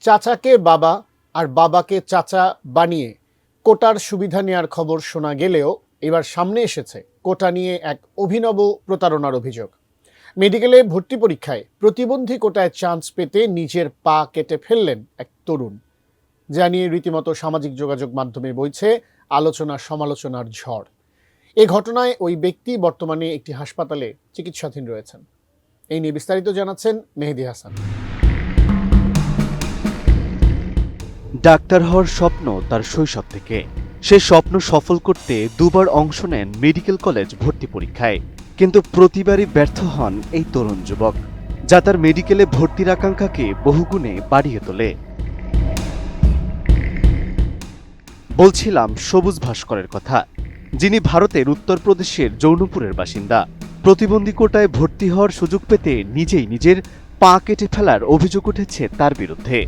চাচাকে বাবা আর বাবাকে চাচা বানিয়ে কোটার সুবিধা নেওয়ার খবর শোনা গেলেও এবার সামনে এসেছে কোটা নিয়ে এক অভিনব প্রতারণার অভিযোগ। মেডিকেলে ভর্তি পরীক্ষায় প্রতিবন্ধী কোটায় চান্স পেতে নিজের পা কেটে ফেললেন এক তরুণ। যা নিয়ে রীতিমতো সামাজিক যোগাযোগ মাধ্যমে বইছে আলোচনা সমালোচনার ঝড়। এ ঘটনায় ওই ব্যক্তি বর্তমানে একটি হাসপাতালে চিকিৎসাধীন রয়েছেন। এই নিয়ে বিস্তারিত জানাচ্ছেন মেহেদী হাসান। ডাক্তার হওয়ার স্বপ্ন তার শৈশব থেকে। সে স্বপ্ন সফল করতে দুবার অংশ নেন মেডিকেল কলেজ ভর্তি পরীক্ষায়, কিন্তু প্রতিবারই ব্যর্থ হন এই তরুণ যুবক, যা তার মেডিকেলে ভর্তির আকাঙ্ক্ষাকে বহুগুণে বাড়িয়ে তোলে। বলছিলাম সবুজ ভাস্করের কথা, যিনি ভারতের উত্তরপ্রদেশের জৌনপুরের বাসিন্দা। প্রতিবন্ধী কোটায় ভর্তি হওয়ার সুযোগ পেতে নিজেই নিজের পা কেটে ফেলার অভিযোগ উঠেছে তার বিরুদ্ধে।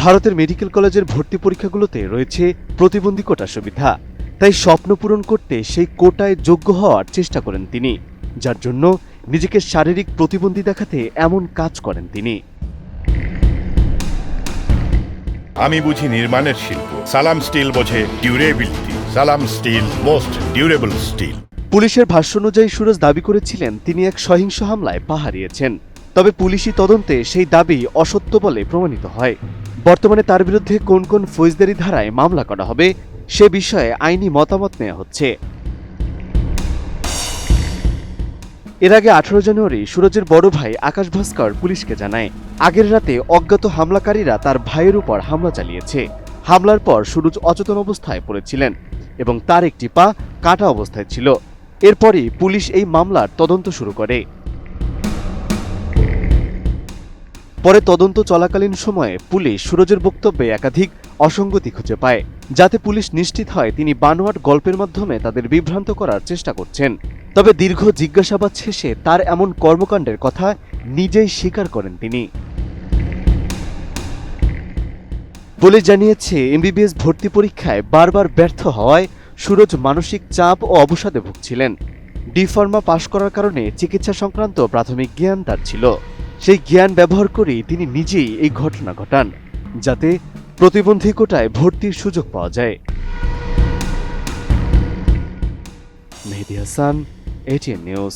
ভারতের মেডিকেল কলেজের ভর্তি পরীক্ষাগুলোতে রয়েছে প্রতিবন্ধী কোটার সুবিধা, তাই স্বপ্ন পূরণ করতে সেই কোটায় যোগ্য হওয়ার চেষ্টা করেন তিনি, যার জন্য নিজেকে শারীরিক প্রতিবন্ধী দেখাতে এমন কাজ করেন তিনি। আমি বুঝি নির্মাণের শিল্প, সালাম স্টিল বোঝে ডিউরেবিলিটি। সালাম স্টিল, মোস্ট ডিউরেবল স্টিল। পুলিশের ভাষ্য অনুযায়ী সুরজ দাবি করেছিলেন তিনি এক সহিংস হামলায় পা হারিয়েছেন, তবে পুলিশি তদন্তে সেই দাবি অসত্য বলে প্রমাণিত হয়। বর্তমানে তার বিরুদ্ধে কোন কোন ফৌজদারি ধারায় মামলা করা হবে সে বিষয়ে আইনি মতামত নেওয়া হচ্ছে। এর আগে 18 জানুয়ারি সুরজের বড় ভাই আকাশ ভাস্কর পুলিশকে জানায়, আগের রাতে অজ্ঞাত হামলাকারীরা তার ভাইয়ের উপর হামলা চালিয়েছে। হামলার পর সুরজ অচেতন অবস্থায় পড়েছিলেন এবং তার একটি পা কাটা অবস্থায় ছিল। এরপরই পুলিশ এই মামলার তদন্ত শুরু করে। পরে তদন্ত চলাকালীন সময়ে পুলিশ সুরজের বক্তব্যে একাধিক অসঙ্গতি খুঁজে পায়, যাতে পুলিশ নিশ্চিত হয় তিনি বানোয়াট গল্পের মাধ্যমে তাদের বিভ্রান্ত করার চেষ্টা করছেন। তবে দীর্ঘ জিজ্ঞাসাবাদ শেষে তার এমন কর্মকাণ্ডের কথা নিজেই স্বীকার করেন তিনি। পুলিশ জানিয়েছে, এমবিবিএস ভর্তি পরীক্ষায় বারবার ব্যর্থ হওয়ায় সুরজ মানসিক চাপ ও অবসাদে ভুগছিলেন। ডি ফার্মা পাশ করার কারণে চিকিৎসা সংক্রান্ত প্রাথমিক জ্ঞান তার ছিল। সেই জ্ঞান ব্যবহার করেই তিনি নিজেই এই ঘটনা ঘটান, যাতে প্রতিবন্ধী কোটায় ভর্তির সুযোগ পাওয়া যায়। মেহেদী হাসান, এটিএন নিউজ।